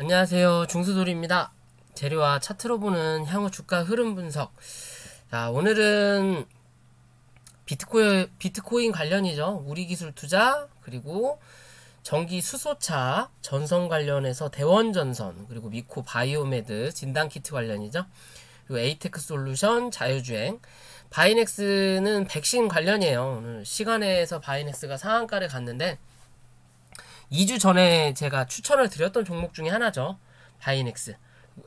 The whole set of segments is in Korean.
안녕하세요. 중수돌이입니다. 재료와 차트로 보는 향후 주가 흐름 분석. 자, 오늘은 비트코인 관련이죠. 우리기술 투자, 그리고 전기 수소차, 전선 관련해서 대원전선, 그리고 미코 바이오메드 진단키트 관련이죠. 그리고 에이테크 솔루션, 자유주행. 바이넥스는 백신 관련이에요. 오늘 시간에서 바이넥스가 상한가를 갔는데 2주 전에 제가 추천을 드렸던 종목 중에 하나죠. 바이넥스.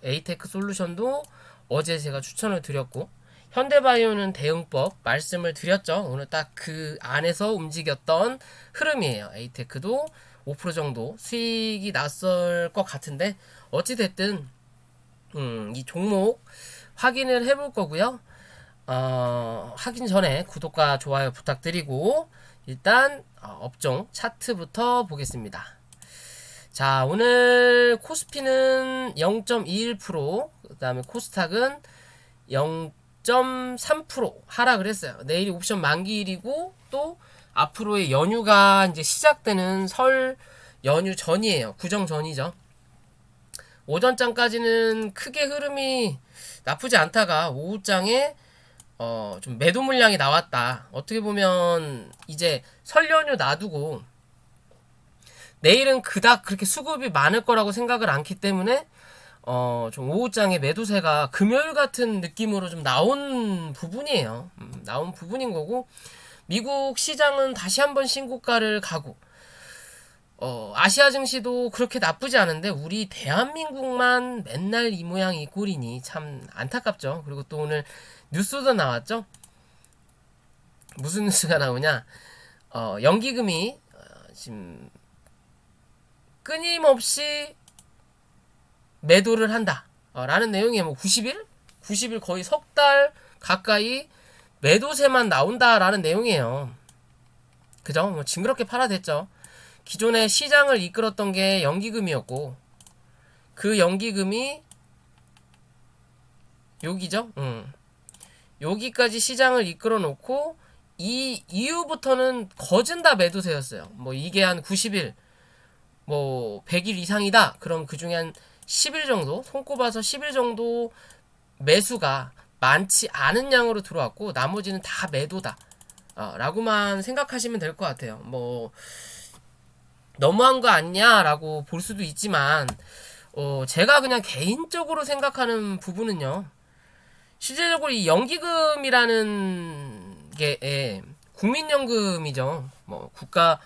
에이테크 솔루션도 어제 제가 추천을 드렸고, 현대바이오는 대응법 말씀을 드렸죠. 오늘 딱 그 안에서 움직였던 흐름이에요. 에이테크도 5% 정도 수익이 났을 것 같은데, 어찌됐든 이 종목 확인을 해볼 거고요. 하긴 전에 구독과 좋아요 부탁드리고, 일단 업종 차트부터 보겠습니다. 자, 오늘 코스피는 0.21%, 그 다음에 코스닥은 0.3% 하락을 했어요. 내일이 옵션 만기일이고, 또 앞으로의 연휴가 이제 시작되는 설 연휴 전이에요. 구정 전이죠. 오전장까지는 크게 흐름이 나쁘지 않다가 오후장에 좀 매도 물량이 나왔다. 어떻게 보면 이제 설 연휴 놔두고 내일은 그닥 그렇게 수급이 많을 거라고 생각을 않기 때문에 좀 오후장에 매도세가 금요일 같은 느낌으로 좀 나온 부분이에요. 나온 부분인 거고, 미국 시장은 다시 한번 신고가를 가고, 아시아 증시도 그렇게 나쁘지 않은데 우리 대한민국만 맨날 이 모양 이 꼴이니 참 안타깝죠. 그리고 또 오늘 뉴스도 나왔죠. 무슨 뉴스가 나오냐? 연기금이 지금 끊임없이 매도를 한다. 라는 내용이에요. 뭐 90일? 90일 거의 석 달 가까이 매도세만 나온다라는 내용이에요. 그죠? 뭐 징그럽게 팔아댔죠. 기존에 시장을 이끌었던 게 연기금이었고, 그 연기금이 여기죠. 여기까지 시장을 이끌어 놓고 이 이후부터는 거진 다 매도세였어요. 뭐 이게 한 90일, 뭐 100일 이상이다. 그럼 그 중에 한 10일 정도, 손꼽아서 10일 정도 매수가 많지 않은 양으로 들어왔고, 나머지는 다 매도다. 라고만 생각하시면 될 것 같아요. 뭐 너무한 거 아니냐라고 볼 수도 있지만, 제가 그냥 개인적으로 생각하는 부분은요. 실제적으로 이 연기금이라는 게 국민연금이죠. 뭐 국가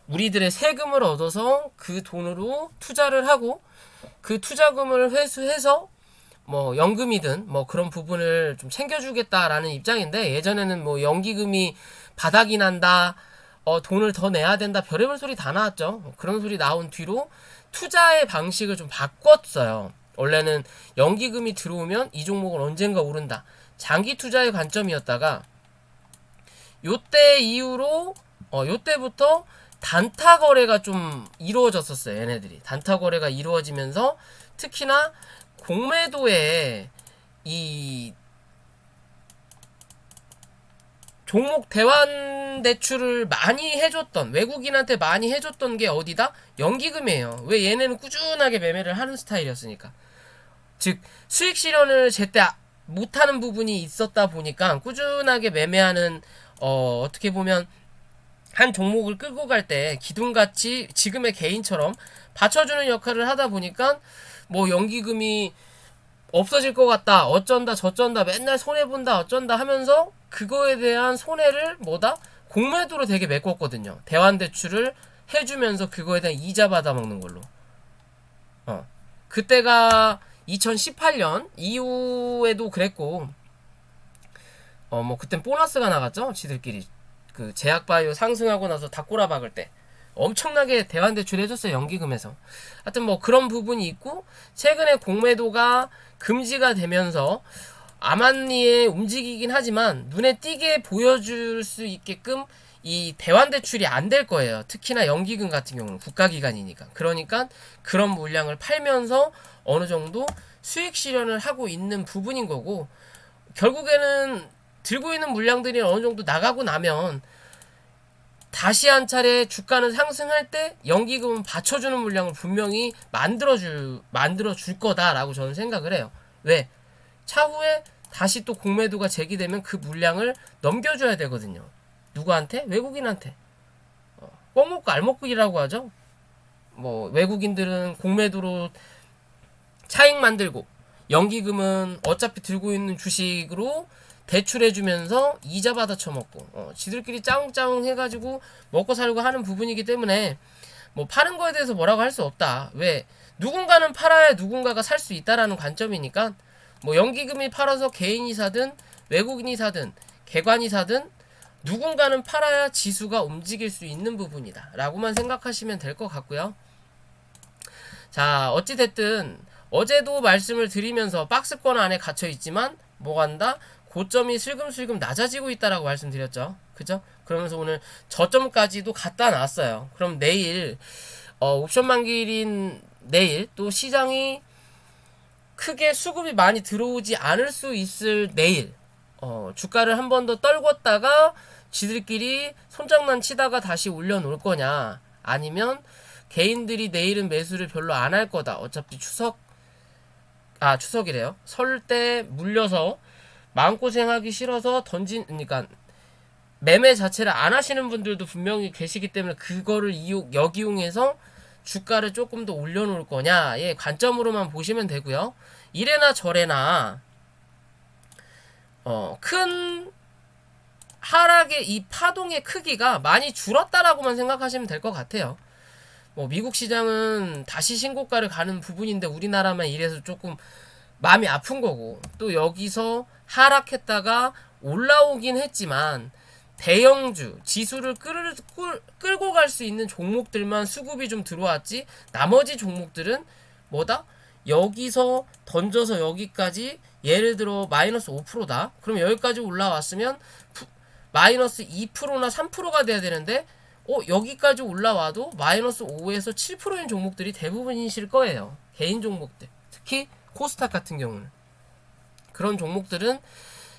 우리들의 세금을 얻어서 그 돈으로 투자를 하고, 그 투자금을 회수해서 뭐 연금이든 뭐 그런 부분을 좀 챙겨주겠다라는 입장인데, 예전에는 뭐 연기금이 바닥이 난다, 돈을 더 내야 된다, 별의별 소리 다 나왔죠. 그런 소리 나온 뒤로 투자의 방식을 좀 바꿨어요. 원래는 연기금이 들어오면 이 종목은 언젠가 오른다, 장기 투자의 관점이었다가, 요때 이후로 요때부터 단타 거래가 좀 이루어졌었어요. 얘네들이 단타 거래가 이루어지면서 특히나 공매도에 이 종목 대환 대출을 많이 해줬던, 외국인한테 많이 해줬던 게 어디다? 연기금이에요. 왜? 얘네는 꾸준하게 매매를 하는 스타일이었으니까. 즉 수익 실현을 제때 못하는 부분이 있었다 보니까 꾸준하게 매매하는, 어떻게 보면 한 종목을 끌고 갈 때 기둥같이 지금의 개인처럼 받쳐주는 역할을 하다 보니까, 뭐 연기금이 없어질 것 같다, 어쩐다 저쩐다, 맨날 손해본다 어쩐다 하면서 그거에 대한 손해를 뭐다? 공매도로 되게 메꿨거든요. 대환대출을 해주면서 그거에 대한 이자 받아먹는 걸로. 그때가 2018년 이후에도 그랬고, 뭐 그땐 보너스가 나갔죠. 지들끼리 그 제약바이오 상승하고 나서 다 꼬라박을 때 엄청나게 대환대출 해줬어요. 연기금에서. 하여튼 뭐 그런 부분이 있고, 최근에 공매도가 금지가 되면서 암암리에 움직이긴 하지만 눈에 띄게 보여줄 수 있게끔 이 대환대출이 안 될 거예요. 특히나 연기금 같은 경우는 국가기관이니까. 그러니까 그런 물량을 팔면서 어느 정도 수익 실현을 하고 있는 부분인 거고, 결국에는 들고 있는 물량들이 어느 정도 나가고 나면 다시 한 차례 주가는 상승할 때 연기금은 받쳐주는 물량을 분명히 만들어줄 거다라고 저는 생각을 해요. 왜? 차후에 다시 또 공매도가 제기되면 그 물량을 넘겨줘야 되거든요. 누구한테? 외국인한테. 꼭 먹고 알 먹기라고 하죠. 뭐 외국인들은 공매도로 차익 만들고 연기금은 어차피 들고 있는 주식으로 대출해주면서 이자 받아 쳐먹고 지들끼리 짜웅짜웅 해가지고 먹고 살고 하는 부분이기 때문에 뭐 파는 거에 대해서 뭐라고 할 수 없다. 왜? 누군가는 팔아야 누군가가 살 수 있다라는 관점이니까 뭐 연기금이 팔아서 개인이 사든 외국인이 사든 개관이 사든 누군가는 팔아야 지수가 움직일 수 있는 부분이다 라고만 생각하시면 될 것 같고요. 자, 어찌됐든 어제도 말씀을 드리면서 박스권 안에 갇혀 있지만 뭐 한다? 고점이 슬금슬금 낮아지고 있다라고 말씀드렸죠. 그죠? 그러면서 오늘 저점까지도 갖다 놨어요. 그럼 내일 옵션 만기일인 내일 또 시장이 크게 수급이 많이 들어오지 않을 수 있을 내일 주가를 한 번 더 떨궜다가 지들끼리 손장난 치다가 다시 올려놓을 거냐, 아니면 개인들이 내일은 매수를 별로 안 할 거다. 어차피 추석이래요. 설 때 물려서 마음고생하기 싫어서 그러니까 매매 자체를 안 하시는 분들도 분명히 계시기 때문에 그거를 역이용해서 주가를 조금 더 올려놓을 거냐의 관점으로만 보시면 되고요. 이래나 저래나 큰 하락의 이 파동의 크기가 많이 줄었다라고만 생각하시면 될 것 같아요. 뭐 미국 시장은 다시 신고가를 가는 부분인데 우리나라만 이래서 조금 마음이 아픈 거고, 또 여기서 하락했다가 올라오긴 했지만 대형주 지수를 끌고 갈 수 있는 종목들만 수급이 좀 들어왔지, 나머지 종목들은 뭐다? 여기서 던져서 여기까지, 예를 들어 마이너스 5%다 그럼 여기까지 올라왔으면 마이너스 2%나 3%가 돼야 되는데 여기까지 올라와도 마이너스 5에서 7%인 종목들이 대부분이실 거예요. 개인 종목들, 특히 코스닥 같은 경우는. 그런 종목들은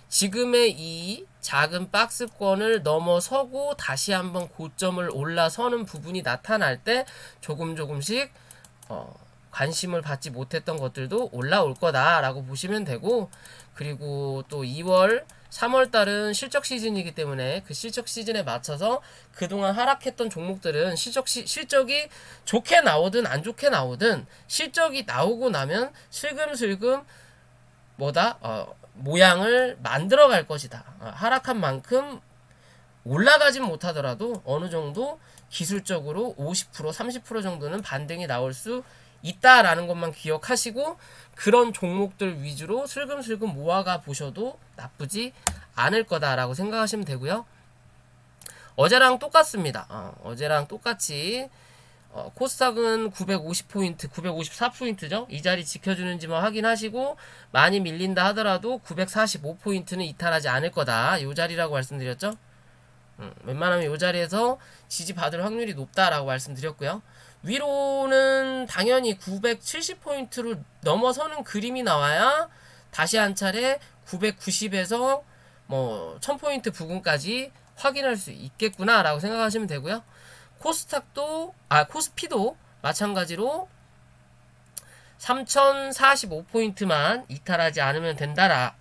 지금의 이 작은 박스권을 넘어서고 다시 한번 고점을 올라서는 부분이 나타날 때 조금씩 관심을 받지 못했던 것들도 올라올 거다라고 보시면 되고, 그리고 또 2월 3월달은 실적 시즌이기 때문에 그 실적 시즌에 맞춰서 그동안 하락했던 종목들은 실적이 좋게 나오든 안 좋게 나오든 실적이 나오고 나면 슬금슬금 모양을 만들어 갈 것이다. 하락한 만큼 올라가진 못하더라도 어느 정도 기술적으로 50% 30% 정도는 반등이 나올 수 있다라는 것만 기억하시고 그런 종목들 위주로 슬금슬금 모아가 보셔도 나쁘지 않을 거다라고 생각하시면 되고요. 어제랑 똑같습니다. 어제랑 똑같이 코스닥은 950포인트, 954포인트죠. 이 자리 지켜주는지만 확인하시고 많이 밀린다 하더라도 945포인트는 이탈하지 않을 거다. 이 자리라고 말씀드렸죠. 웬만하면 이 자리에서 지지받을 확률이 높다라고 말씀드렸고요. 위로는 당연히 970포인트를 넘어서는 그림이 나와야 다시 한 차례 990에서 1000포인트 부근까지 확인할 수 있겠구나 라고 생각하시면 되고요. 코스피도 마찬가지로 3045포인트만 이탈하지 않으면 된다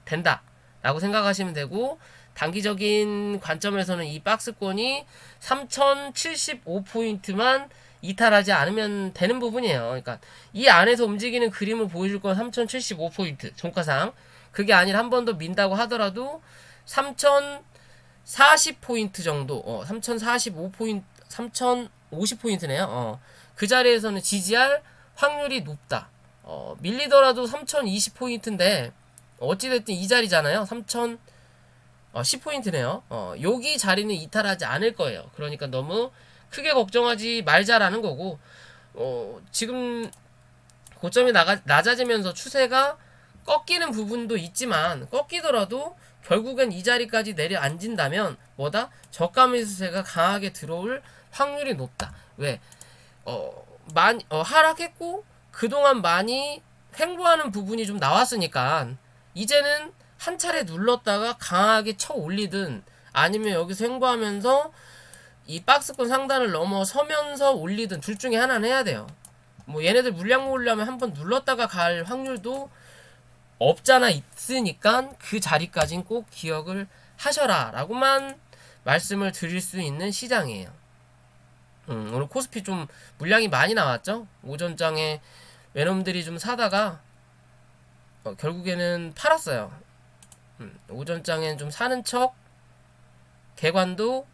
라고 생각하시면 되고, 단기적인 관점에서는 이 박스권이 3075포인트만 이탈하지 않으면 되는 부분이에요. 그러니까 이 안에서 움직이는 그림을 보여줄 건 3075포인트 종가상, 그게 아니라 한 번 더 민다고 하더라도 3040포인트 정도, 3045포인트 3050포인트네요. 그 자리에서는 지지할 확률이 높다. 밀리더라도 3020포인트인데 어찌됐든 이 자리잖아요. 10포인트네요. 여기 자리는 이탈하지 않을 거예요. 그러니까 너무 크게 걱정하지 말자라는 거고, 지금 고점이 낮아지면서 추세가 꺾이는 부분도 있지만 꺾이더라도 결국엔 이 자리까지 내려앉는다면 저가 매수세가 강하게 들어올 확률이 높다. 왜? 하락했고 그동안 많이 횡보하는 부분이 좀 나왔으니까 이제는 한 차례 눌렀다가 강하게 쳐 올리든 아니면 여기서 횡보하면서 이 박스권 상단을 넘어서면서 올리든 둘 중에 하나는 해야 돼요. 뭐 얘네들 물량 모으려면 한번 눌렀다가 갈 확률도 없잖아 있으니까 그 자리까진 꼭 기억을 하셔라 라고만 말씀을 드릴 수 있는 시장이에요. 오늘 코스피 좀 물량이 많이 나왔죠. 오전장에 외놈들이 좀 사다가 결국에는 팔았어요. 오전장엔 좀 사는 척 개관도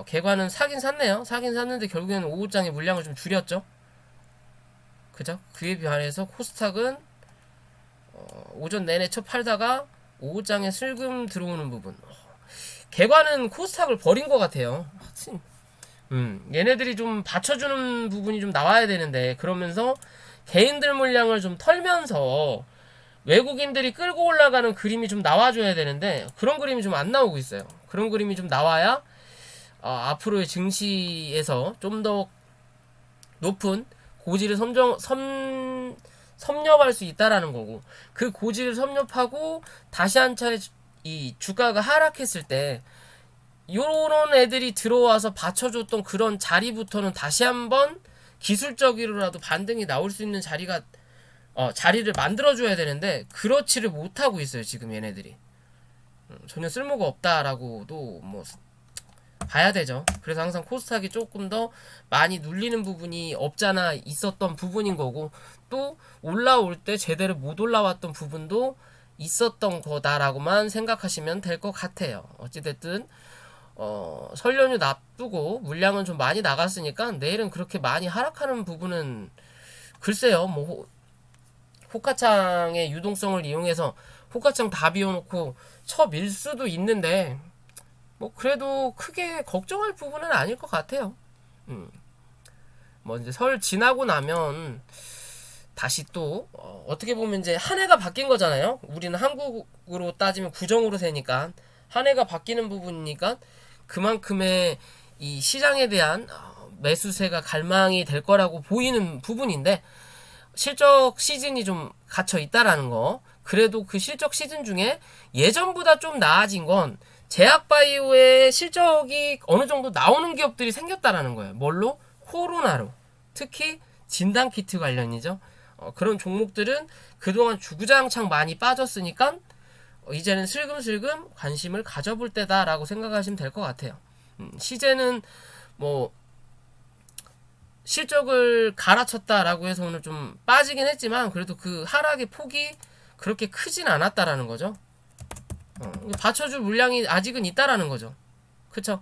개관은 사긴 샀네요. 사긴 샀는데 결국에는 오후장에 물량을 좀 줄였죠. 그죠? 그에 비해서 코스닥은 오전 내내 쳐 팔다가 오후장에 슬금 들어오는 부분. 개관은 코스닥을 버린 것 같아요. 얘네들이 좀 받쳐주는 부분이 좀 나와야 되는데 그러면서 개인들 물량을 좀 털면서 외국인들이 끌고 올라가는 그림이 좀 나와줘야 되는데 그런 그림이 좀 안 나오고 있어요. 그런 그림이 좀 나와야 앞으로의 증시에서 좀 더 높은 고지를 섭렵할 수 있다라는 거고, 그 고지를 섭렵하고 다시 한 차례 이 주가가 하락했을 때 요런 애들이 들어와서 받쳐줬던 그런 자리부터는 다시 한번 기술적으로라도 반등이 나올 수 있는 자리를 만들어줘야 되는데 그렇지를 못하고 있어요 지금 얘네들이. 전혀 쓸모가 없다라고도 뭐 봐야 되죠. 그래서 항상 코스닥이 조금 더 많이 눌리는 부분이 없잖아 있었던 부분인 거고, 또 올라올 때 제대로 못 올라왔던 부분도 있었던 거다라고만 생각하시면 될 것 같아요. 어찌됐든 설 연휴 납두고 물량은 좀 많이 나갔으니까 내일은 그렇게 많이 하락하는 부분은 글쎄요. 뭐 호가창의 유동성을 이용해서 호가창 다 비워놓고 쳐밀 수도 있는데 뭐 그래도 크게 걱정할 부분은 아닐 것 같아요. 뭐 이제 설 지나고 나면 다시 또 어떻게 보면 이제 한 해가 바뀐 거잖아요. 우리는 한국으로 따지면 구정으로 세니까 한 해가 바뀌는 부분이니까 그만큼의 이 시장에 대한 매수세가 갈망이 될 거라고 보이는 부분인데, 실적 시즌이 좀 갇혀 있다라는 거. 그래도 그 실적 시즌 중에 예전보다 좀 나아진 건 제약바이오의 실적이 어느 정도 나오는 기업들이 생겼다라는 거예요. 뭘로? 코로나로. 특히 진단키트 관련이죠. 그런 종목들은 그동안 주구장창 많이 빠졌으니까 이제는 슬금슬금 관심을 가져볼 때다라고 생각하시면 될 것 같아요. 시제는 뭐 실적을 갈아쳤다라고 해서 오늘 좀 빠지긴 했지만 그래도 그 하락의 폭이 그렇게 크진 않았다라는 거죠. 받쳐줄 물량이 아직은 있다라는 거죠. 그쵸?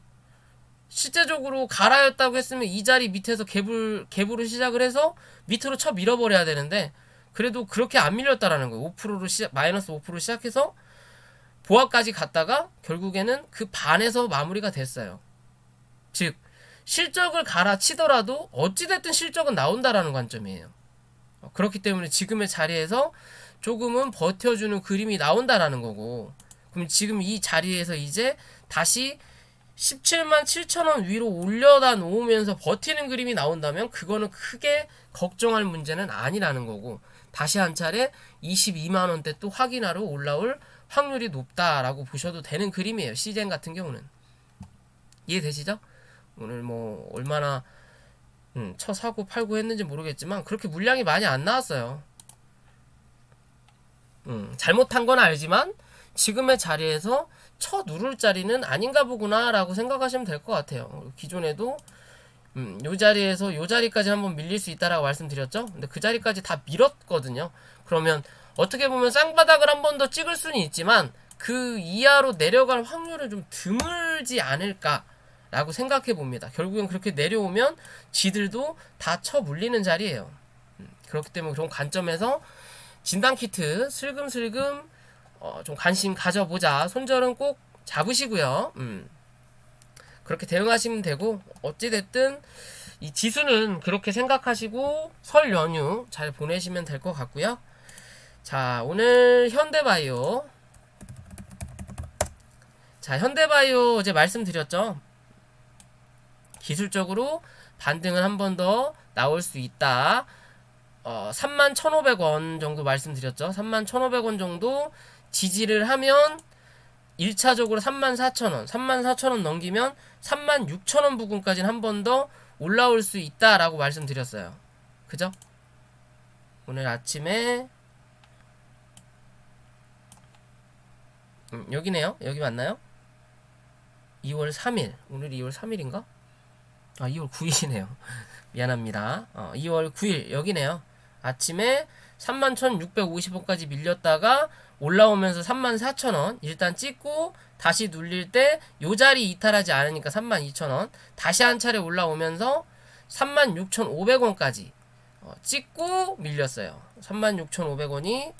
실제적으로 갈아였다고 했으면 이 자리 밑에서 갭으로 시작을 해서 밑으로 쳐 밀어버려야 되는데 그래도 그렇게 안 밀렸다라는 거예요. 5%로 마이너스 5% 시작해서 보합까지 갔다가 결국에는 그 반에서 마무리가 됐어요. 즉 실적을 갈아치더라도 어찌됐든 실적은 나온다라는 관점이에요. 그렇기 때문에 지금의 자리에서 조금은 버텨주는 그림이 나온다라는 거고, 그럼 지금 이 자리에서 이제 다시 17만 7천원 위로 올려다 놓으면서 버티는 그림이 나온다면 그거는 크게 걱정할 문제는 아니라는 거고, 다시 한 차례 22만원대 또 확인하러 올라올 확률이 높다라고 보셔도 되는 그림이에요. 시젠 같은 경우는. 이해되시죠? 오늘 뭐 얼마나 쳐 사고 팔고 했는지 모르겠지만 그렇게 물량이 많이 안 나왔어요. 잘못한 건 알지만 지금의 자리에서 쳐 누를 자리는 아닌가 보구나 라고 생각하시면 될 것 같아요. 기존에도 요 자리에서 요 자리까지 한번 밀릴 수 있다라고 말씀드렸죠. 근데 그 자리까지 다 밀었거든요. 그러면 어떻게 보면 쌍바닥을 한 번 더 찍을 수는 있지만 그 이하로 내려갈 확률은 좀 드물지 않을까 라고 생각해 봅니다. 결국엔 그렇게 내려오면 지들도 다 쳐 물리는 자리예요. 그렇기 때문에 그런 관점에서 진단키트 슬금슬금 좀 관심 가져보자. 손절은 꼭 잡으시고요. 그렇게 대응하시면 되고, 어찌됐든 이 지수는 그렇게 생각하시고 설 연휴 잘 보내시면 될 것 같고요. 자, 오늘 현대바이오. 자, 현대바이오 어제 말씀드렸죠. 기술적으로 반등은 한 번 더 나올 수 있다. 31,500원 정도 말씀드렸죠. 31,500원 정도 지지를 하면 1차적으로 34,000원, 34,000원 넘기면 36,000원 부근까지는 한 번 더 올라올 수 있다라고 말씀드렸어요. 그죠? 오늘 아침에 여기네요. 여기 맞나요? 2월 3일. 오늘 2월 3일인가? 아, 2월 9일이네요. 미안합니다. 2월 9일 여기네요. 아침에 31,650원까지 밀렸다가 올라오면서 34,000원 일단 찍고 다시 눌릴 때 요 자리 이탈하지 않으니까 32,000원 다시 한 차례 올라오면서 36,500원까지 찍고 밀렸어요. 36,500원이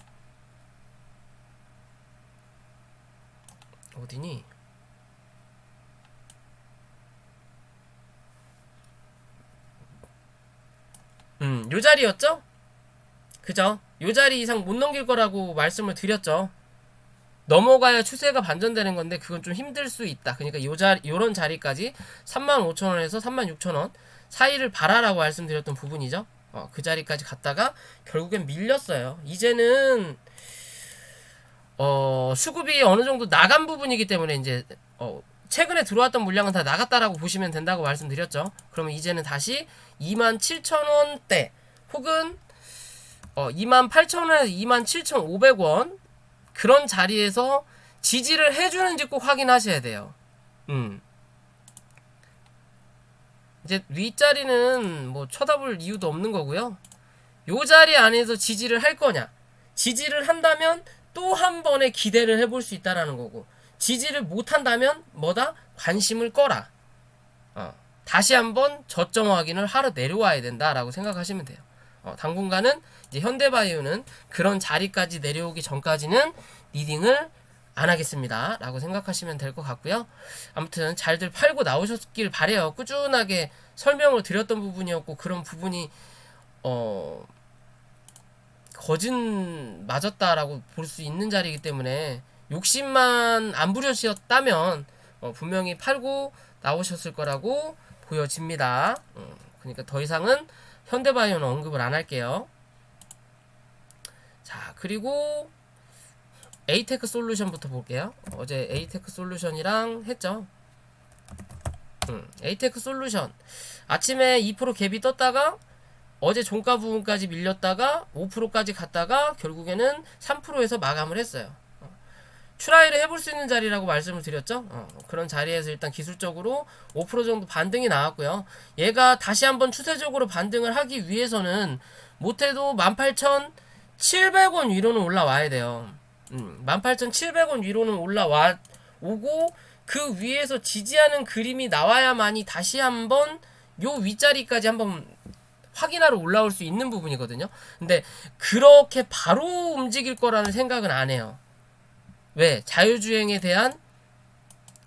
어디니? 요 자리였죠? 그죠? 요 자리 이상 못 넘길 거라고 말씀을 드렸죠. 넘어가야 추세가 반전되는 건데 그건 좀 힘들 수 있다. 그러니까 요런 자리까지 35,000원에서 36,000원 사이를 봐라라고 말씀드렸던 부분이죠. 그 자리까지 갔다가 결국엔 밀렸어요. 이제는 수급이 어느 정도 나간 부분이기 때문에 이제 최근에 들어왔던 물량은 다 나갔다라고 보시면 된다고 말씀드렸죠. 그러면 이제는 다시 27,000원대 혹은 28,000원에서 27,500원 그런 자리에서 지지를 해주는지 꼭 확인하셔야 돼요. 이제 윗자리는 뭐 쳐다볼 이유도 없는 거고요. 요 자리 안에서 지지를 할 거냐, 지지를 한다면 또 한 번의 기대를 해볼 수 있다라는 거고, 지지를 못한다면 뭐다? 관심을 꺼라. 다시 한번 저점 확인을 하러 내려와야 된다라고 생각하시면 돼요. 당분간은 이제 현대바이오는 그런 자리까지 내려오기 전까지는 리딩을 안 하겠습니다 라고 생각하시면 될 것 같고요. 아무튼 잘들 팔고 나오셨길 바래요. 꾸준하게 설명을 드렸던 부분이었고, 그런 부분이 거짓 맞았다라고 볼 수 있는 자리이기 때문에 욕심만 안 부려지었다면 분명히 팔고 나오셨을 거라고 보여집니다. 그러니까 더 이상은 현대바이오는 언급을 안 할게요. 자, 그리고 에이테크 솔루션부터 볼게요. 어제 에이테크 솔루션이랑 했죠. 에이테크 솔루션 아침에 2% 갭이 떴다가 어제 종가 부분까지 밀렸다가 5%까지 갔다가 결국에는 3%에서 마감을 했어요. 트라이를 해볼 수 있는 자리라고 말씀을 드렸죠. 그런 자리에서 일단 기술적으로 5% 정도 반등이 나왔고요. 얘가 다시 한번 추세적으로 반등을 하기 위해서는 못해도 18,700원 위로는 올라와야 돼요. 18,700원 위로는 올라와 오고 그 위에서 지지하는 그림이 나와야만이 다시 한번 요 윗자리까지 한번 확인하러 올라올 수 있는 부분이거든요. 근데 그렇게 바로 움직일 거라는 생각은 안 해요. 왜? 자유주행에 대한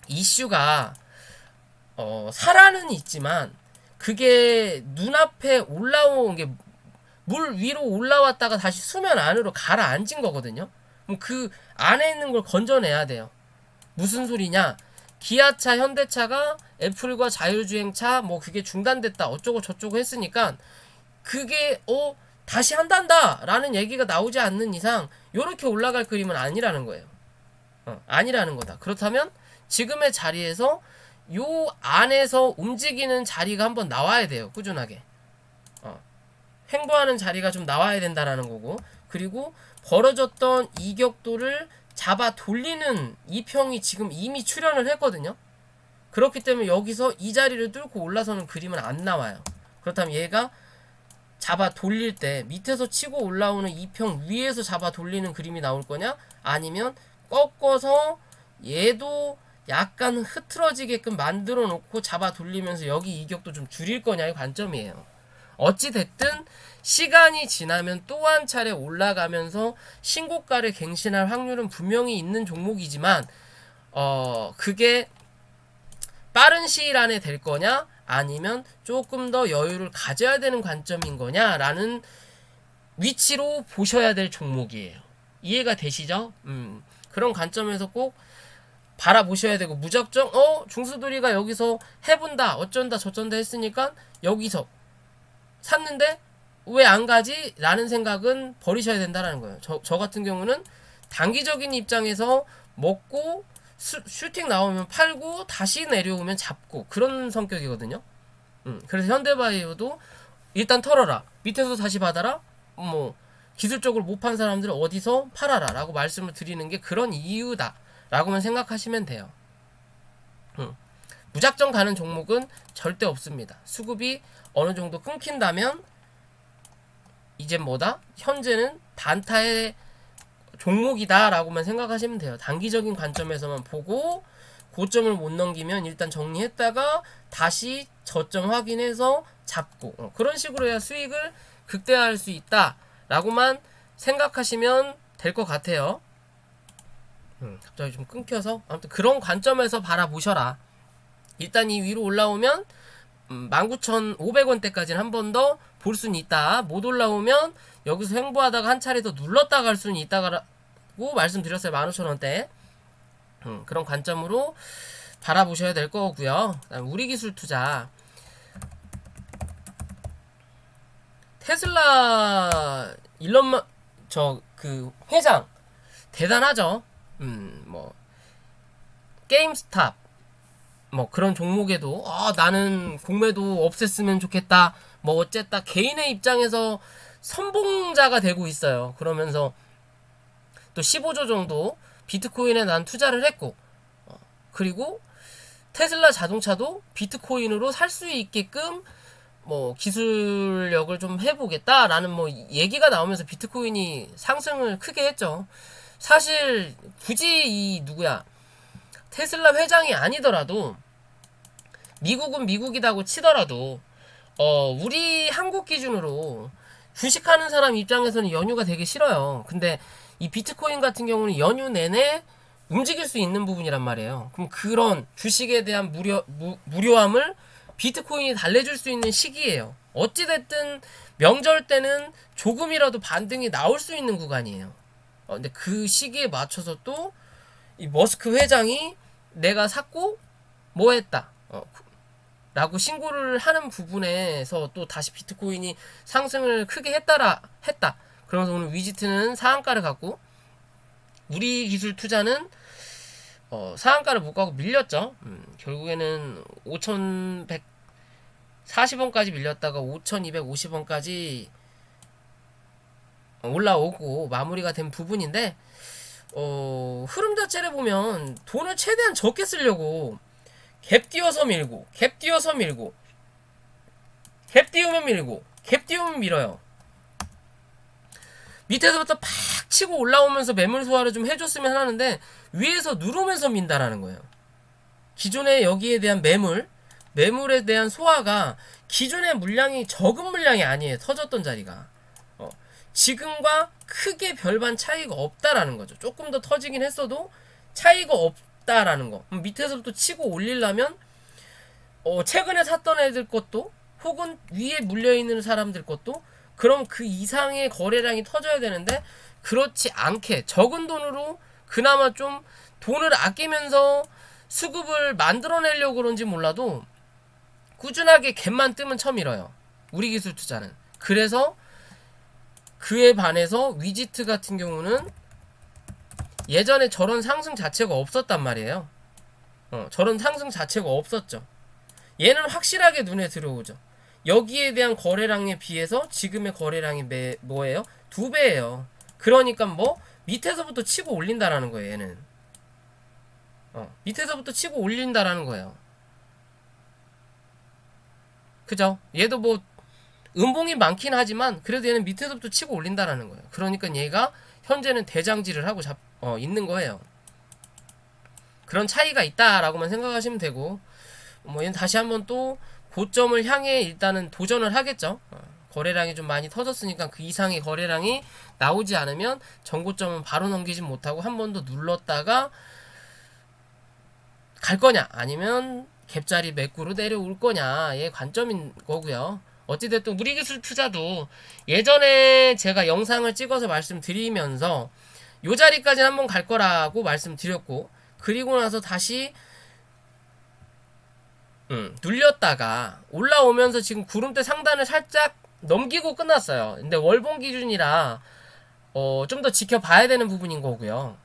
이슈가 살아는 있지만 그게 눈앞에 올라온 게 물 위로 올라왔다가 다시 수면 안으로 가라앉은 거거든요. 그럼 그 안에 있는 걸 건져내야 돼요. 무슨 소리냐? 기아차, 현대차가 애플과 자율주행차 뭐 그게 중단됐다 어쩌고 저쩌고 했으니까 그게 다시 한단다 라는 얘기가 나오지 않는 이상 요렇게 올라갈 그림은 아니라는 거예요. 아니라는 거다. 그렇다면 지금의 자리에서 요 안에서 움직이는 자리가 한번 나와야 돼요. 꾸준하게 횡보하는 자리가 좀 나와야 된다라는 거고, 그리고 벌어졌던 이격도를 잡아 돌리는 이평이 지금 이미 출현을 했거든요. 그렇기 때문에 여기서 이 자리를 뚫고 올라서는 그림은 안 나와요. 그렇다면 얘가 잡아 돌릴 때 밑에서 치고 올라오는 이평 위에서 잡아 돌리는 그림이 나올 거냐, 아니면 꺾어서 얘도 약간 흐트러지게끔 만들어 놓고 잡아 돌리면서 여기 이격도 좀 줄일 거냐의 관점이에요. 어찌됐든 시간이 지나면 또 한 차례 올라가면서 신고가를 갱신할 확률은 분명히 있는 종목이지만 그게 빠른 시일 안에 될 거냐, 아니면 조금 더 여유를 가져야 되는 관점인 거냐 라는 위치로 보셔야 될 종목이에요. 이해가 되시죠? 그런 관점에서 꼭 바라보셔야 되고, 무작정 중수들이가 여기서 해본다 어쩐다 저쩐다 했으니까 여기서 샀는데 왜 안 가지? 라는 생각은 버리셔야 된다는 거예요. 저 같은 경우는 단기적인 입장에서 먹고 슈팅 나오면 팔고 다시 내려오면 잡고 그런 성격이거든요. 그래서 현대바이오도 일단 털어라, 밑에서 다시 받아라, 뭐 기술적으로 못 판 사람들은 어디서 팔아라 라고 말씀을 드리는 게 그런 이유다 라고만 생각하시면 돼요. 무작정 가는 종목은 절대 없습니다. 수급이 어느 정도 끊긴다면 이제 뭐다? 현재는 단타의 종목이다 라고만 생각하시면 돼요. 단기적인 관점에서만 보고 고점을 못 넘기면 일단 정리했다가 다시 저점 확인해서 잡고 그런 식으로 해야 수익을 극대화할 수 있다 라고만 생각하시면 될 것 같아요. 갑자기 좀 끊겨서 아무튼 그런 관점에서 바라보셔라. 일단 이 위로 올라오면 19,500원대까지는 한 번 더 볼 수는 있다. 못 올라오면 여기서 횡보하다가 한 차례 더 눌렀다 갈 수는 있다고 말씀드렸어요. 15,000원대. 그런 관점으로 바라보셔야 될 거고요. 우리기술 투자. 테슬라 일론 그 회장 대단하죠. 뭐 게임스탑 뭐 그런 종목에도 나는 공매도 없앴으면 좋겠다 뭐 어쨌다 개인의 입장에서 선봉자가 되고 있어요. 그러면서 또 15조 정도 비트코인에 난 투자를 했고 그리고 테슬라 자동차도 비트코인으로 살 수 있게끔 뭐 기술력을 좀 해보겠다라는 뭐 얘기가 나오면서 비트코인이 상승을 크게 했죠. 사실 굳이 이 누구야 테슬라 회장이 아니더라도 미국은 미국이라고 치더라도 우리 한국 기준으로 주식하는 사람 입장에서는 연휴가 되게 싫어요. 근데 이 비트코인 같은 경우는 연휴 내내 움직일 수 있는 부분이란 말이에요. 그럼 그런 주식에 대한 무료함을 비트코인이 달래줄 수 있는 시기예요. 어찌됐든 명절 때는 조금이라도 반등이 나올 수 있는 구간이에요. 근데 그 시기에 맞춰서 또 이 머스크 회장이 내가 샀고 뭐 했다 라고 신고를 하는 부분에서 또 다시 비트코인이 상승을 크게 했다. 그러면서 오늘 위지트는 상한가를 갖고 우리 기술 투자는 상한가를 못 가고 밀렸죠. 결국에는 5,140원까지 밀렸다가 5,250원까지 올라오고 마무리가 된 부분인데 흐름 자체를 보면 돈을 최대한 적게 쓰려고 갭 띄워서 밀고 갭 띄워서 밀고 갭 띄우면 밀고 갭 띄우면 밀어요. 밑에서부터 팍 치고 올라오면서 매물 소화를 좀 해줬으면 하는데 위에서 누르면서 민다라는 거예요. 기존에 여기에 대한 매물에 대한 소화가 기존의 물량이 적은 물량이 아니에요. 터졌던 자리가 지금과 크게 별반 차이가 없다라는 거죠. 조금 더 터지긴 했어도 차이가 없다라는 거. 밑에서부터 치고 올리려면 최근에 샀던 애들 것도 혹은 위에 물려있는 사람들 것도 그럼 그 이상의 거래량이 터져야 되는데 그렇지 않게 적은 돈으로 그나마 좀 돈을 아끼면서 수급을 만들어내려고 그런지 몰라도 꾸준하게 갭만 뜨면 처음 밀어요. 우리 기술 투자는. 그래서 그에 반해서 위지트 같은 경우는 예전에 저런 상승 자체가 없었단 말이에요. 저런 상승 자체가 없었죠. 얘는 확실하게 눈에 들어오죠. 여기에 대한 거래량에 비해서 지금의 거래량이 뭐예요? 2배예요. 그러니까 뭐 밑에서부터 치고 올린다라는 거예요. 얘는 밑에서부터 치고 올린다라는 거예요. 그죠? 얘도 뭐 음봉이 많긴 하지만 그래도 얘는 밑에서부터 치고 올린다라는 거예요. 그러니까 얘가 현재는 대장질을 하고 있는 거예요. 그런 차이가 있다라고만 생각하시면 되고 뭐 얘는 다시 한번 또 고점을 향해 일단은 도전을 하겠죠. 거래량이 좀 많이 터졌으니까 그 이상의 거래량이 나오지 않으면 전고점은 바로 넘기지 못하고 한 번 더 눌렀다가 갈 거냐 아니면 갭자리 매꾸로 내려올 거냐의 관점인 거고요. 어찌됐든 우리 기술 투자도 예전에 제가 영상을 찍어서 말씀드리면서 요 자리까지는 한번 갈 거라고 말씀드렸고 그리고 나서 다시 눌렸다가 올라오면서 지금 구름대 상단을 살짝 넘기고 끝났어요. 근데 월봉 기준이라 좀 더 지켜봐야 되는 부분인 거고요.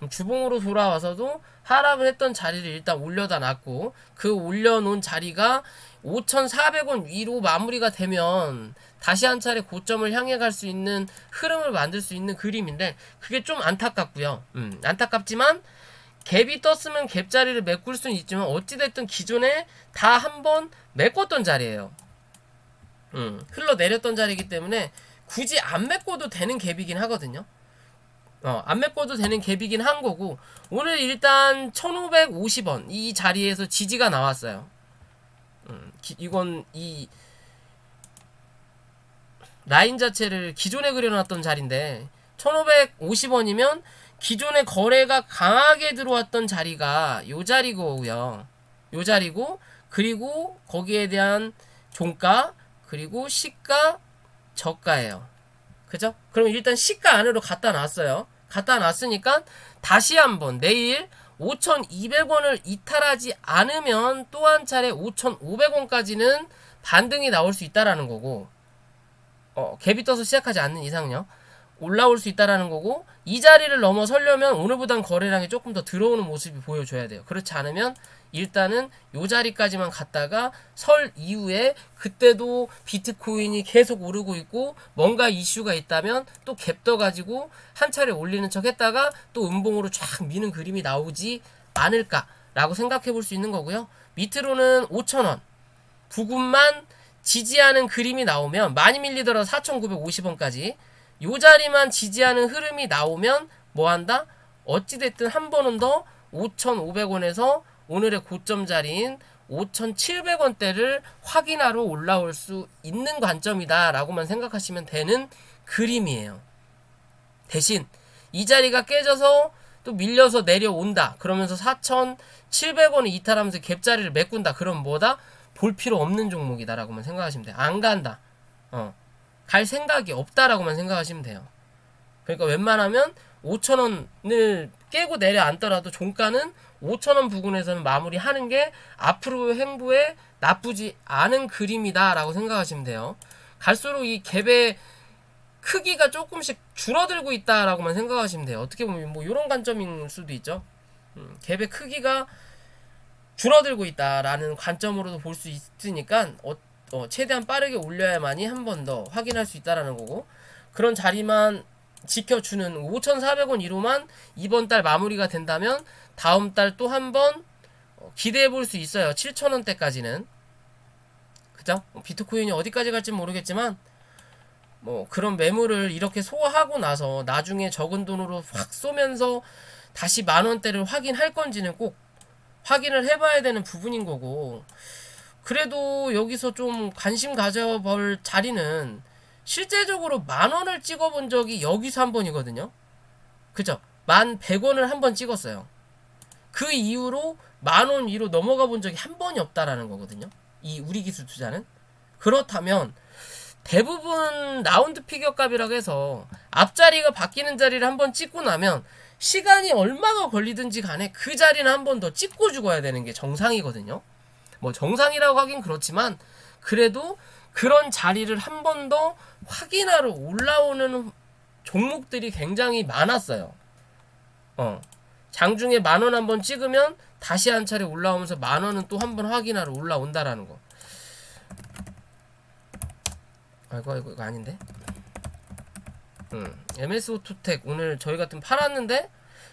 주봉으로 돌아와서도 하락을 했던 자리를 일단 올려다 놨고, 그 올려놓은 자리가 5,400원 위로 마무리가 되면 다시 한 차례 고점을 향해 갈 수 있는 흐름을 만들 수 있는 그림인데, 그게 좀 안타깝고요. 안타깝지만 갭이 떴으면 갭 자리를 메꿀 수는 있지만 어찌됐든 기존에 다 한번 메꿨던 자리예요. 흘러내렸던 자리이기 때문에 굳이 안 메꿔도 되는 갭이긴 하거든요. 안 메꿔도 되는 갭이긴 한 거고, 오늘 일단 1550원 이 자리에서 지지가 나왔어요. 이건 이 라인 자체를 기존에 그려놨던 자리인데 1550원이면 기존에 거래가 강하게 들어왔던 자리가 요 자리고요. 요 자리고, 그리고 거기에 대한 종가, 그리고 시가, 저가예요. 그죠? 그럼 일단 시가 안으로 갖다 놨어요. 갖다 놨으니까 다시 한번 내일 5,200원을 이탈하지 않으면 또 한 차례 5,500원까지는 반등이 나올 수 있다라는 거고, 갭이 떠서 시작하지 않는 이상요, 올라올 수 있다라는 거고, 이 자리를 넘어서려면 오늘보단 거래량이 조금 더 들어오는 모습이 보여줘야 돼요. 그렇지 않으면 일단은 요 자리까지만 갔다가 설 이후에 그때도 비트코인이 계속 오르고 있고 뭔가 이슈가 있다면 또 갭 떠가지고 한 차례 올리는 척 했다가 또 음봉으로 쫙 미는 그림이 나오지 않을까라고 생각해 볼 수 있는 거고요. 밑으로는 5,000원 부근만 지지하는 그림이 나오면, 많이 밀리더라도 4,950원까지 요 자리만 지지하는 흐름이 나오면 뭐한다? 어찌됐든 한 번은 더 5,500원에서 오늘의 고점 자리인 5,700원대를 확인하러 올라올 수 있는 관점이다 라고만 생각하시면 되는 그림이에요. 대신 이 자리가 깨져서 또 밀려서 내려온다 그러면서 4,700원을 이탈하면서 갭자리를 메꾼다, 그럼 뭐다? 볼 필요 없는 종목이다 라고만 생각하시면 돼요. 안 간다, 갈 생각이 없다라고만 생각하시면 돼요. 그러니까 웬만하면 5,000원을 깨고 내려앉더라도 종가는 5,000원 부근에서는 마무리하는 게 앞으로 행보에 나쁘지 않은 그림이다 라고 생각하시면 돼요. 갈수록 이 갭의 크기가 조금씩 줄어들고 있다라고만 생각하시면 돼요. 어떻게 보면 뭐 이런 관점일 수도 있죠. 갭의 크기가 줄어들고 있다라는 관점으로도 볼 수 있으니까 최대한 빠르게 올려야만이 한 번 더 확인할 수 있다라는 거고, 그런 자리만 지켜주는 5,400원 이로만 이번 달 마무리가 된다면 다음 달 또 한 번 기대해 볼 수 있어요. 7,000원대까지는. 그죠? 비트코인이 어디까지 갈지 모르겠지만 뭐 그런 매물을 이렇게 소화하고 나서 나중에 적은 돈으로 확 쏘면서 다시 만원대를 확인할 건지는 꼭 확인을 해봐야 되는 부분인 거고, 그래도 여기서 좀 관심 가져볼 자리는 실제적으로 10,000원을 찍어본 적이 여기서 한 번이거든요. 그죠? 11,100원을 한 번 찍었어요. 그 이후로 10,000원 위로 넘어가 본 적이 한 번이 없다라는 거거든요. 이 우리 기술 투자는. 그렇다면 대부분 라운드 피겨 값이라고 해서 앞자리가 바뀌는 자리를 한 번 찍고 나면 시간이 얼마가 걸리든지 간에 그 자리는 한 번 더 찍고 죽어야 되는 게 정상이거든요. 뭐 정상이라고 하긴 그렇지만 그래도 그런 자리를 한 번 더 확인하러 올라오는 종목들이 굉장히 많았어요. 장중에 10,000원 한 번 찍으면 다시 한 차례 올라오면서 10,000원은 또 한 번 확인하러 올라온다라는 거. 아이고 이거 아닌데. MS 오토텍 오늘 저희 같은 팔았는데,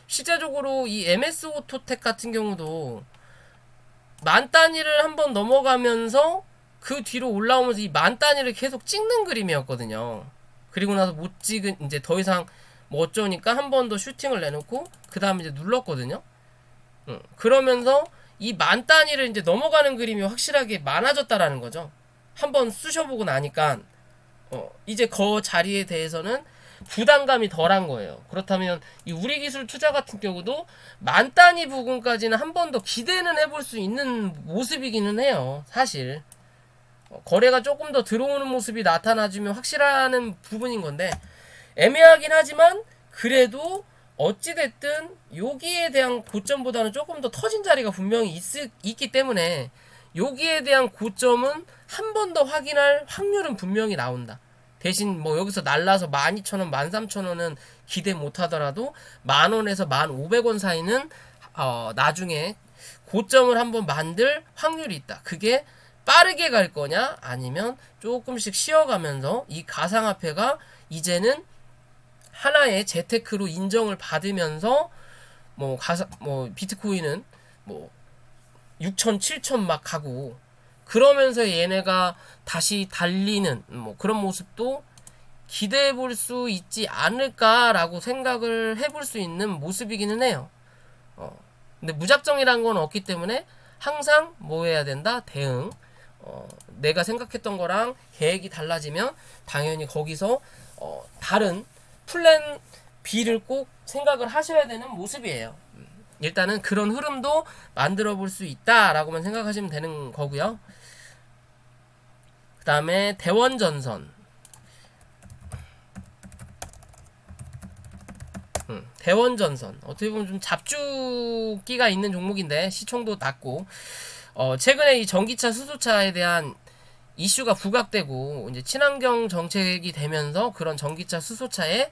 실제적으로 이 MS 오토텍 같은 경우도 만 단위를 한번 넘어가면서 그 뒤로 올라오면서 이 만 단위를 계속 찍는 그림이었거든요. 그리고 나서 못 찍은, 이제 더 이상 뭐 어쩌니까 한 번 더 슈팅을 내놓고 그 다음에 이제 눌렀거든요. 그러면서 이 만 단위를 이제 넘어가는 그림이 확실하게 많아졌다라는 거죠. 한번 쑤셔보고 나니까 이제 그 자리에 대해서는 부담감이 덜한 거예요. 그렇다면 이 우리 기술 투자 같은 경우도 만 단위 부분까지는 한 번 더 기대는 해볼 수 있는 모습이기는 해요. 사실 거래가 조금 더 들어오는 모습이 나타나주면 확실한 부분인 건데, 애매하긴 하지만 그래도 어찌됐든 여기에 대한 고점보다는 조금 더 터진 자리가 분명히 있기 때문에 여기에 대한 고점은 한 번 더 확인할 확률은 분명히 나온다. 대신 뭐 여기서 날라서 12,000원, 13,000원은 기대 못하더라도 10,000원에서 1,500원 사이는 나중에 고점을 한번 만들 확률이 있다. 그게 빠르게 갈 거냐 아니면 조금씩 쉬어가면서 이 가상화폐가 이제는 하나의 재테크로 인정을 받으면서 뭐 비트코인은 뭐 6천, 7천 막 가고 그러면서 얘네가 다시 달리는 뭐 그런 모습도 기대해 볼 수 있지 않을까라고 생각을 해볼 수 있는 모습이기는 해요. 근데 무작정이란 건 없기 때문에 항상 뭐 해야 된다? 대응. 내가 생각했던 거랑 계획이 달라지면 당연히 거기서 다른 플랜 B를 꼭 생각을 하셔야 되는 모습이에요. 일단은 그런 흐름도 만들어 볼 수 있다라고만 생각하시면 되는 거고요. 그 다음에 대원전선. 대원전선 어떻게 보면 좀 잡주기가 있는 종목인데 시총도 낮고 최근에 이 전기차 수소차에 대한 이슈가 부각되고 이제 친환경 정책이 되면서 그런 전기차 수소차에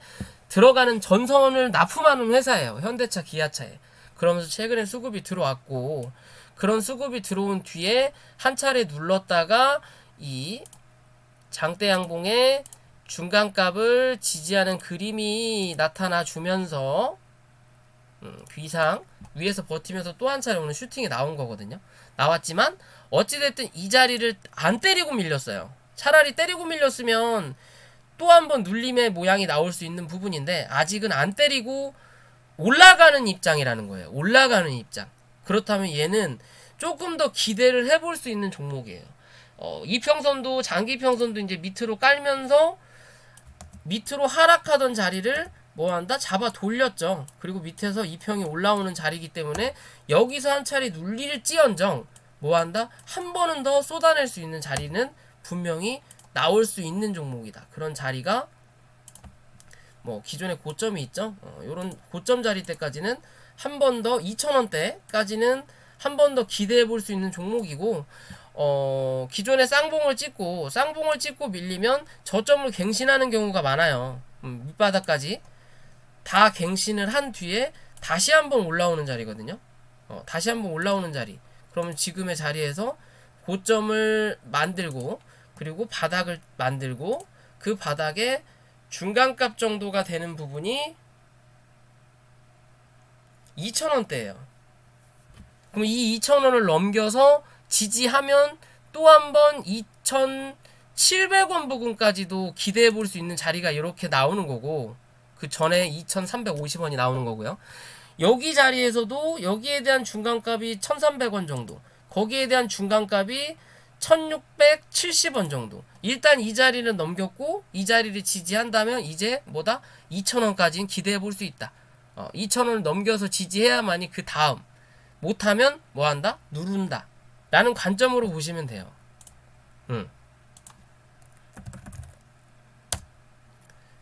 들어가는 전선을 납품하는 회사예요. 현대차, 기아차에. 그러면서 최근에 수급이 들어왔고 그런 수급이 들어온 뒤에 한 차례 눌렀다가 이 장대양봉의 중간값을 지지하는 그림이 나타나 주면서 귀상 위에서 버티면서 또 한 차례 오늘 슈팅이 나온 거거든요. 나왔지만 어찌됐든 이 자리를 안 때리고 밀렸어요. 차라리 때리고 밀렸으면 또 한 번 눌림의 모양이 나올 수 있는 부분인데 아직은 안 때리고 올라가는 입장이라는 거예요. 올라가는 입장. 그렇다면 얘는 조금 더 기대를 해볼 수 있는 종목이에요. 이평선도 장기평선도 이제 밑으로 깔면서 밑으로 하락하던 자리를 뭐한다? 잡아 돌렸죠. 그리고 밑에서 이평이 올라오는 자리이기 때문에 여기서 한 차례 눌릴지언정 뭐한다? 한 번은 더 쏟아낼 수 있는 자리는 분명히 나올 수 있는 종목이다. 그런 자리가 뭐 기존에 고점이 있죠. 요런 고점 자리 때까지는 한 번 더 2,000원대까지는 한 번 더 기대해 볼 수 있는 종목이고 기존에 쌍봉을 찍고 밀리면 저점을 갱신하는 경우가 많아요. 밑바닥까지 다 갱신을 한 뒤에 다시 한번 올라오는 자리거든요. 다시 한번 올라오는 자리. 그러면 지금의 자리에서 고점을 만들고 그리고 바닥을 만들고 그 바닥에 중간값 정도가 되는 부분이 2,000원대예요. 그럼 이 2,000원을 넘겨서 지지하면 또 한 번 2,700원 부근까지도 기대해 볼 수 있는 자리가 이렇게 나오는 거고 그 전에 2,350원이 나오는 거고요. 여기 자리에서도 여기에 대한 중간값이 1,300원 정도, 거기에 대한 중간값이 1,670원 정도. 일단 이 자리는 넘겼고 이 자리를 지지한다면 이제 뭐다? 2,000원까지는 기대해 볼 수 있다. 2,000원을 넘겨서 지지해야만이 그 다음 못하면 뭐한다? 누른다 라는 관점으로 보시면 돼요.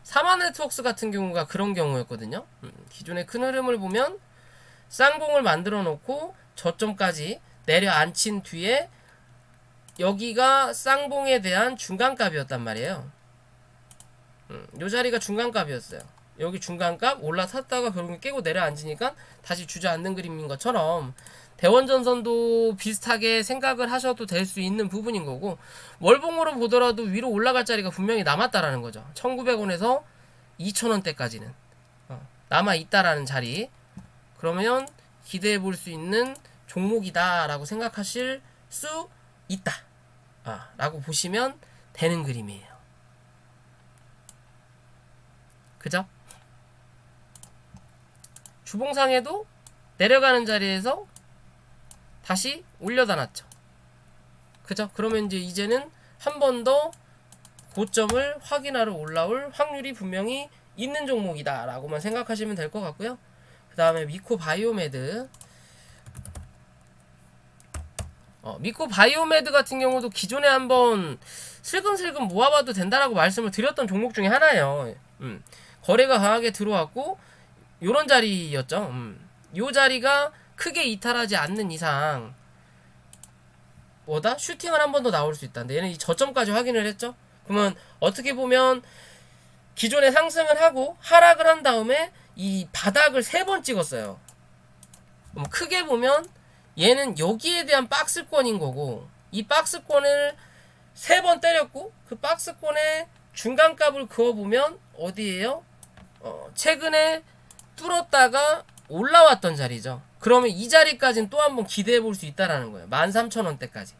사마네트웍스 같은 경우가 그런 경우였거든요. 기존의 큰 흐름을 보면 쌍봉을 만들어 놓고 저점까지 내려앉힌 뒤에 여기가 쌍봉에 대한 중간값이었단 말이에요. 요 자리가 중간값이었어요. 여기 중간값 올라탔다가 결국에 깨고 내려앉으니까 다시 주저앉는 그림인 것처럼 대원전선도 비슷하게 생각을 하셔도 될 수 있는 부분인 거고 월봉으로 보더라도 위로 올라갈 자리가 분명히 남았다라는 거죠. 1,900원에서 2,000원대까지는 남아있다라는 자리. 그러면 기대해 볼 수 있는 종목이다 라고 생각하실 수 있다 라고 보시면 되는 그림이에요. 그죠? 주봉상에도 내려가는 자리에서 다시 올려다 놨죠. 그죠? 그러면 이제는 한 번 더 고점을 확인하러 올라올 확률이 분명히 있는 종목이다 라고만 생각하시면 될 것 같고요. 그 다음에 미코바이오메드. 미코바이오메드 같은 경우도 기존에 한번 슬금슬금 모아봐도 된다라고 말씀을 드렸던 종목 중에 하나예요. 거래가 강하게 들어왔고 요런 자리였죠. 요 자리가 크게 이탈하지 않는 이상 뭐다? 슈팅을 한 번 더 나올 수 있다. 근데 얘는 이 저점까지 확인을 했죠. 그러면 어떻게 보면 기존에 상승을 하고 하락을 한 다음에 이 바닥을 3번 찍었어요. 크게 보면 얘는 여기에 대한 박스권인 거고, 이 박스권을 3번 때렸고, 그 박스권의 중간값을 그어보면 어디에요? 최근에 뚫었다가 올라왔던 자리죠. 그러면 이 자리까지는 또 한번 기대해 볼 수 있다라는 거예요. 13,000원대까지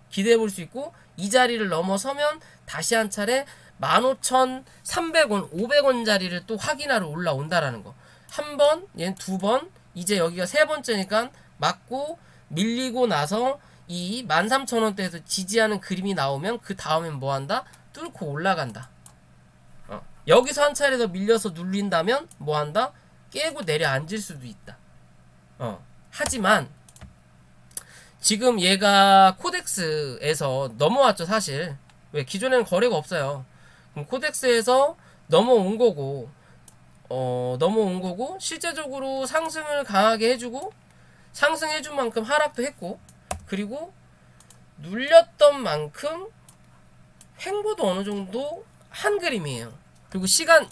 기대해 볼 수 있고, 이 자리를 넘어서면 다시 한 차례 15,300원, 500원 자리를 또 확인하러 올라온다라는 거. 한 번, 얘는 2번, 이제 여기가 3번째니까 맞고 밀리고 나서 이 13,000원대에서 지지하는 그림이 나오면 그 다음엔 뭐 한다? 뚫고 올라간다. 여기서 한 차례 더 밀려서 눌린다면 뭐 한다? 깨고 내려앉을 수도 있다. 하지만 지금 얘가 코덱스에서 넘어왔죠, 사실. 왜? 기존에는 거래가 없어요. 그럼 코덱스에서 넘어온 거고, 실제적으로 상승을 강하게 해주고, 상승해준 만큼 하락도 했고, 그리고 눌렸던 만큼 횡보도 어느 정도 한 그림이에요. 그리고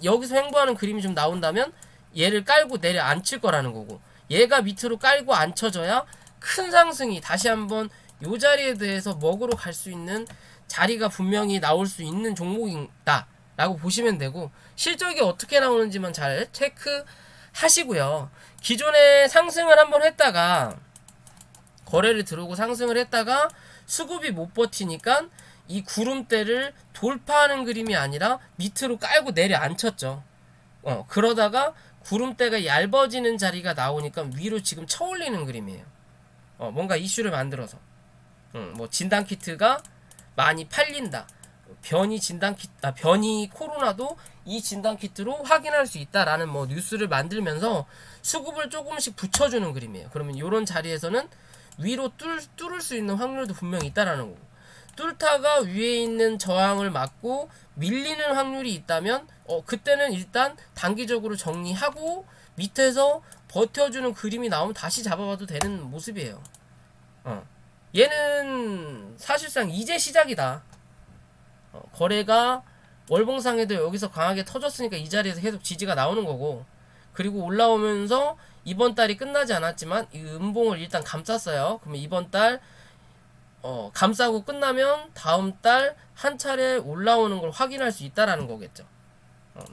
여기서 횡보하는 그림이 좀 나온다면 얘를 깔고 내려앉힐 거라는 거고, 얘가 밑으로 깔고 앉혀져야 큰 상승이 다시 한번 요 자리에 대해서 먹으러 갈 수 있는 자리가 분명히 나올 수 있는 종목이다 라고 보시면 되고, 실적이 어떻게 나오는지만 잘 체크하시고요. 기존에 상승을 한번 했다가 거래를 들어오고 상승을 했다가 수급이 못 버티니까 이 구름대를 돌파하는 그림이 아니라 밑으로 깔고 내려앉혔죠. 그러다가 구름대가 얇아지는 자리가 나오니까 위로 지금 쳐올리는 그림이에요. 뭔가 이슈를 만들어서 뭐 진단키트가 많이 팔린다, 변이 코로나도 이 진단키트로 확인할 수 있다라는 뭐 뉴스를 만들면서 수급을 조금씩 붙여주는 그림이에요. 그러면 이런 자리에서는 위로 뚫을 수 있는 확률도 분명히 있다라는 거고, 뚫다가 위에 있는 저항을 막고 밀리는 확률이 있다면 그때는 일단 단기적으로 정리하고 밑에서 버텨주는 그림이 나오면 다시 잡아봐도 되는 모습이에요. 얘는 사실상 이제 시작이다. 거래가 월봉상에도 여기서 강하게 터졌으니까 이 자리에서 계속 지지가 나오는 거고, 그리고 올라오면서 이번 달이 끝나지 않았지만 이 음봉을 일단 감쌌어요. 그러면 이번 달 감싸고 끝나면 다음 달 한 차례 올라오는 걸 확인할 수 있다라는 거겠죠.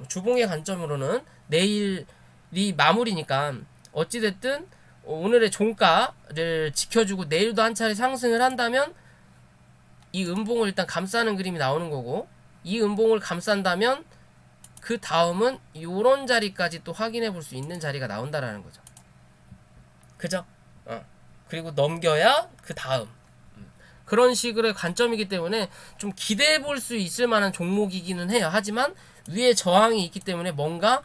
주봉의 관점으로는 내일이 마무리니까 어찌됐든 오늘의 종가를 지켜주고 내일도 한 차례 상승을 한다면 이 음봉을 일단 감싸는 그림이 나오는 거고, 이 음봉을 감싼다면 그 다음은 요런 자리까지 또 확인해 볼 수 있는 자리가 나온다라는 거죠. 그죠? 그리고 넘겨야 그 다음. 그런 식으로의 관점이기 때문에 좀 기대해 볼 수 있을 만한 종목이기는 해요. 하지만 위에 저항이 있기 때문에 뭔가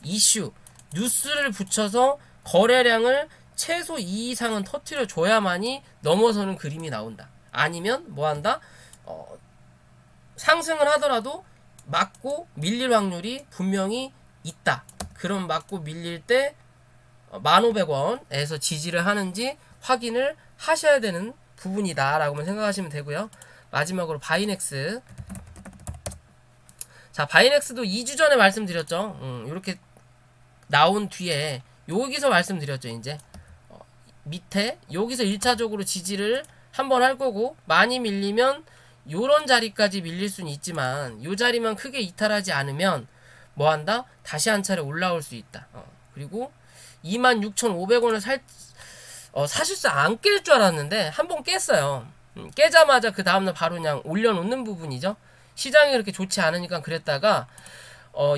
이슈, 뉴스를 붙여서 거래량을 최소 2 이상은 터트려 줘야만이 넘어서는 그림이 나온다. 아니면 뭐 한다? 상승을 하더라도 맞고 밀릴 확률이 분명히 있다. 그럼 맞고 밀릴 때 1,500원에서 지지를 하는지 확인을 하셔야 되는 부분이다 라고만 생각하시면 되고요. 마지막으로 바이넥스. 자, 바이넥스도 2주 전에 말씀드렸죠. 이렇게 나온 뒤에 여기서 말씀드렸죠. 이제 밑에 여기서 1차적으로 지지를 한번 할 거고, 많이 밀리면 요런 자리까지 밀릴 수는 있지만 요 자리만 크게 이탈하지 않으면 뭐 한다? 다시 한 차례 올라올 수 있다. 그리고 26,500원을 사실상 안 깰 줄 알았는데 한번 깼어요. 깨자마자 그 다음날 바로 그냥 올려놓는 부분이죠. 시장이 그렇게 좋지 않으니까 그랬다가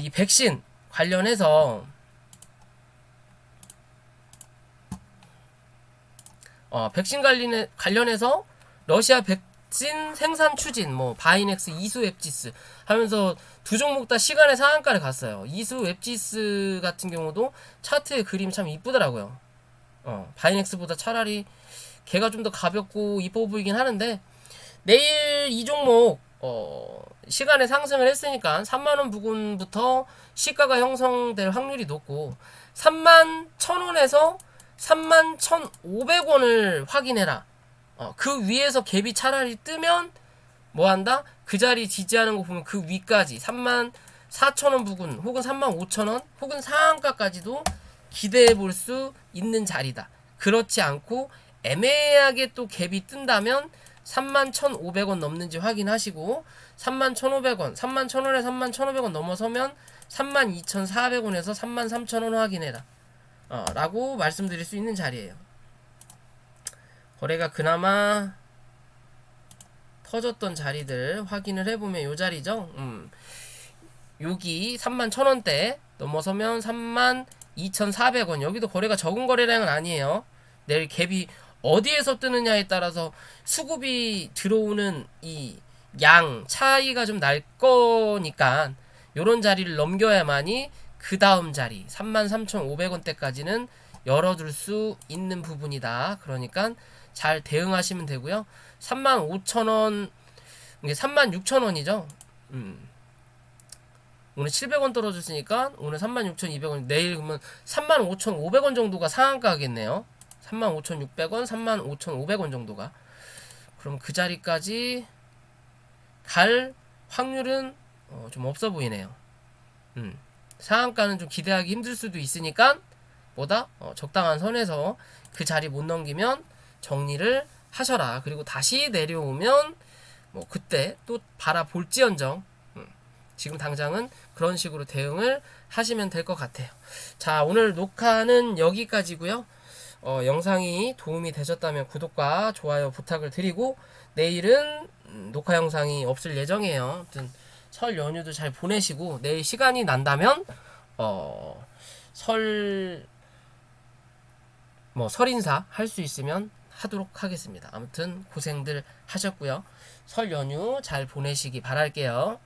이 백신 관련해서 백신 관련해서 러시아 백신 생산 추진, 뭐 바이넥스, 이수 웹지스 하면서 두 종목 다 시간의 상한가를 갔어요. 이수 웹지스 같은 경우도 차트의 그림 참 이쁘더라고요. 바이넥스보다 차라리 걔가 좀 더 가볍고 이뻐 보이긴 하는데, 내일 이 종목 시간에 상승을 했으니까 3만원 부근부터 시가가 형성될 확률이 높고, 31,000원에서 31,500원을 확인해라. 그 위에서 갭이 차라리 뜨면 뭐 한다? 그 자리 지지하는 거 보면 그 위까지 34,000원 부근 혹은 35,000원 혹은 상한가까지도 기대해 볼 수 있는 자리다. 그렇지 않고 애매하게 또 갭이 뜬다면 31,500원 넘는지 확인하시고 31,500원, 31,000원에 31,500원 넘어서면 32,400원에서 33,000원 확인해라. 라고 말씀드릴 수 있는 자리예요. 거래가 그나마 터졌던 자리들 확인을 해보면 요 자리죠. 여기 31,000원대 넘어서면 32,400원. 여기도 거래가 적은 거래량은 아니에요. 내일 갭이 어디에서 뜨느냐에 따라서 수급이 들어오는 이 양 차이가 좀 날 거니까 요런 자리를 넘겨야만이 그 다음 자리 33,500원대까지는 열어둘 수 있는 부분이다. 그러니까 잘 대응하시면 되고요. 35,000원, 이게 36,000원이죠. 오늘 700원 떨어졌으니까 오늘 36,200원, 내일 그러면 35,500원 정도가 상한가겠네요. 35,600원, 35,500원 정도가. 그럼 그 자리까지 갈 확률은 좀 없어 보이네요. 상한가는 좀 기대하기 힘들 수도 있으니까 뭐다? 적당한 선에서 그 자리 못 넘기면 정리를 하셔라. 그리고 다시 내려오면 뭐 그때 또 바라볼지언정 지금 당장은 그런 식으로 대응을 하시면 될 것 같아요. 자, 오늘 녹화는 여기까지고요. 영상이 도움이 되셨다면 구독과 좋아요 부탁을 드리고 내일은 녹화 영상이 없을 예정이에요. 아무튼 설 연휴도 잘 보내시고 내일 시간이 난다면 설 인사 할 수 있으면 하도록 하겠습니다. 아무튼 고생들 하셨고요. 설 연휴 잘 보내시기 바랄게요.